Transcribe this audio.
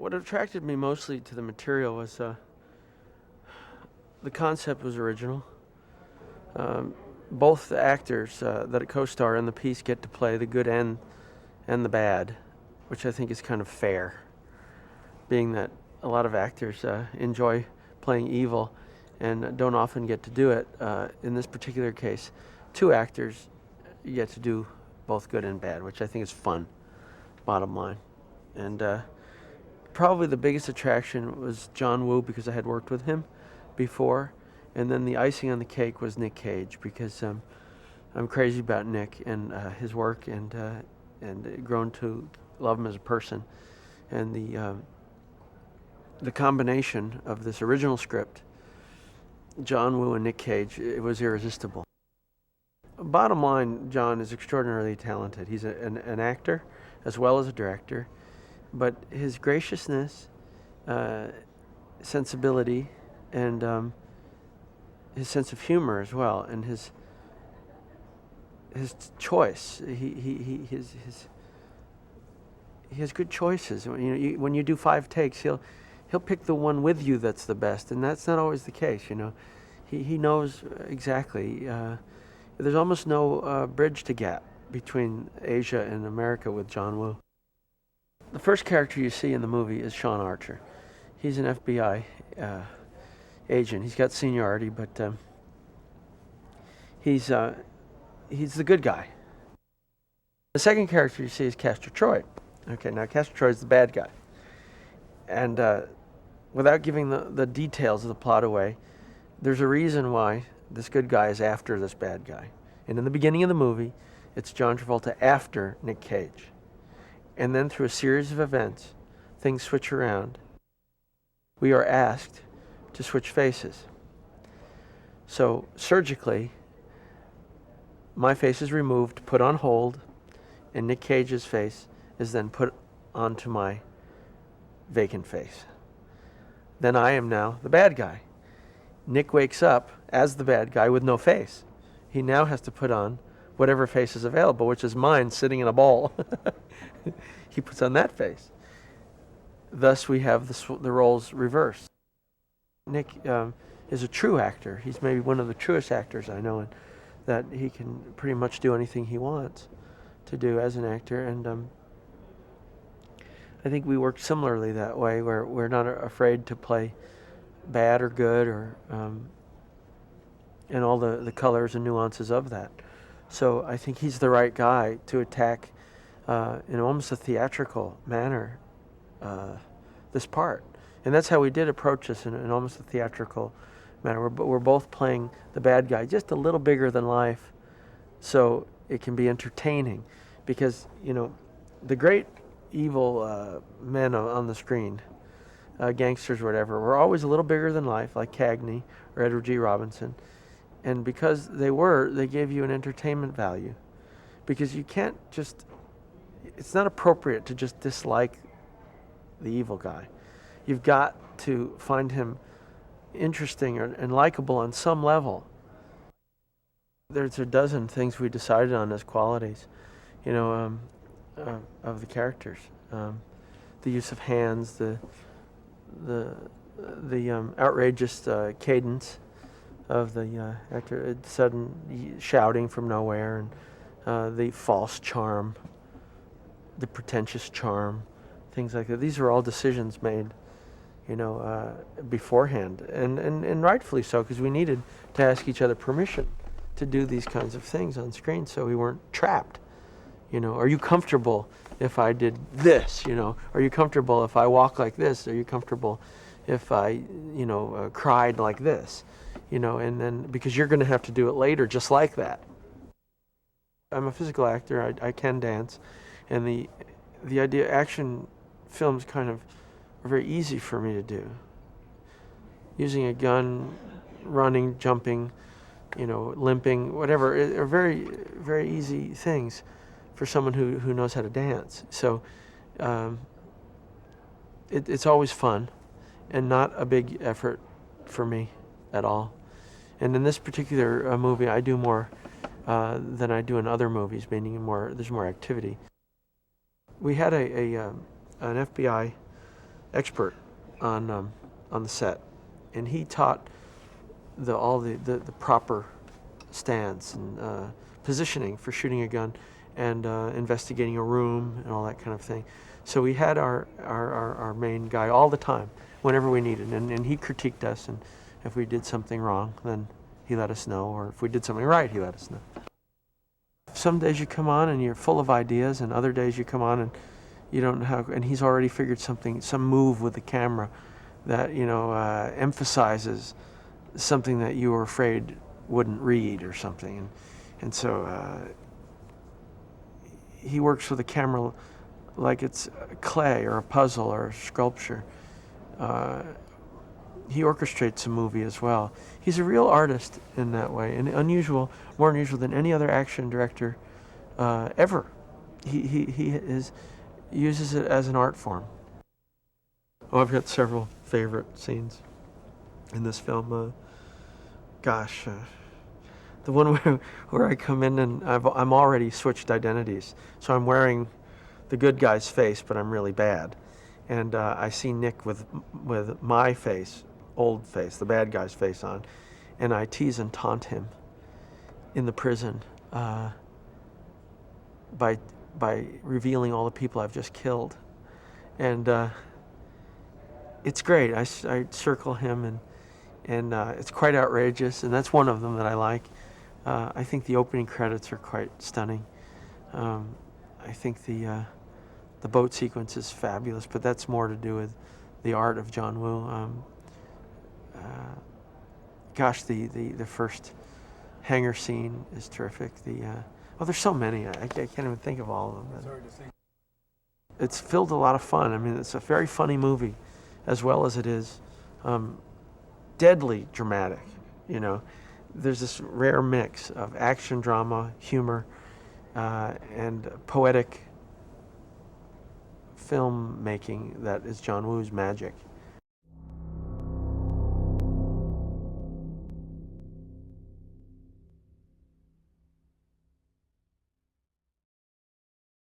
What attracted me mostly to the material was the concept was original. Both the actors that co-star in the piece get to play the good and the bad, which I think is kind of fair, being that a lot of actors enjoy playing evil and don't often get to do it. In this particular case, two actors get to do both good and bad, which I think is fun, bottom line. And probably the biggest attraction was John Woo, because I had worked with him before, and then the icing on the cake was Nick Cage, because I'm crazy about Nick and his work, and grown to love him as a person. And the combination of this original script, John Woo and Nick Cage, it was irresistible. Bottom line, John is extraordinarily talented. He's an actor as well as a director, but his graciousness, sensibility, and his sense of humor as well, and his choice. He has good choices. When you do 5 takes, he'll pick the one with you that's the best, and that's not always the case. He knows exactly. There's almost no bridge to gap between Asia and America with John Woo. The first character you see in the movie is Sean Archer. He's an FBI agent. He's got seniority, but he's the good guy. The second character you see is Castor Troy. Okay, now Castor Troy is the bad guy. And without giving the details of the plot away, there's a reason why this good guy is after this bad guy. And in the beginning of the movie, it's John Travolta after Nick Cage. And then through a series of events, things switch around. We are asked to switch faces. So surgically, my face is removed, put on hold, and Nick Cage's face is then put onto my vacant face. Then I am now the bad guy. Nick wakes up as the bad guy with no face. He now has to put on whatever face is available, which is mine sitting in a ball. He puts on that face. Thus we have the roles reversed. Nick is a true actor. He's maybe one of the truest actors I know, and that he can pretty much do anything he wants to do as an actor. And I think we work similarly that way, where we're not afraid to play bad or good, or and all the colors and nuances of that. So I think he's the right guy to attack in almost a theatrical manner this part. And that's how we did approach this, in almost a theatrical manner. We're both playing the bad guy just a little bigger than life, so it can be entertaining. Because, the great evil men on the screen, gangsters or whatever, were always a little bigger than life, like Cagney or Edward G. Robinson. And because they gave you an entertainment value. Because you can't it's not appropriate to just dislike the evil guy. You've got to find him interesting and likable on some level. There's a dozen things we decided on as qualities, of the characters. The use of hands, the outrageous cadence of the actor, sudden shouting from nowhere, and the false charm, the pretentious charm, things like that. These are all decisions made, beforehand, and rightfully so, because we needed to ask each other permission to do these kinds of things on screen, so we weren't trapped. Are you comfortable if I did this? Are you comfortable if I walk like this? Are you comfortable if I, cried like this? And then, because you're going to have to do it later just like that. I'm a physical actor. I can dance, and the idea action films kind of are very easy for me to do. Using a gun, running, jumping, limping, whatever, are very, very easy things for someone who knows how to dance. So it's always fun and not a big effort for me at all. And in this particular movie, I do more than I do in other movies, meaning there's more activity. We had an FBI expert on the set, and he taught all the proper stance and positioning for shooting a gun and investigating a room and all that kind of thing. So we had our main guy all the time, whenever we needed, and he critiqued us, and if we did something wrong, then he let us know, or if we did something right, he let us know. Some days you come on and you're full of ideas, and other days you come on and you don't know how, and he's already figured some move with the camera that, emphasizes something that you were afraid wouldn't read or something. And so he works with the camera like it's clay or a puzzle or a sculpture. He orchestrates a movie as well. He's a real artist in that way, and more unusual than any other action director ever. He uses it as an art form. Oh, I've got several favorite scenes in this film. The one where I come in and I'm already switched identities, so I'm wearing the good guy's face, but I'm really bad, and I see Nick with my face, old face, the bad guy's face on, and I tease and taunt him in the prison by revealing all the people I've just killed, and it's great. I circle him, and it's quite outrageous, and that's one of them that I like. I think the opening credits are quite stunning. I think the boat sequence is fabulous, but that's more to do with the art of John Woo. The first hangar scene is terrific. There's so many. I can't even think of all of them. It's hard to think. It's filled with a lot of fun. I mean, it's a very funny movie, as well as it is deadly dramatic. There's this rare mix of action, drama, humor, and poetic filmmaking that is John Woo's magic.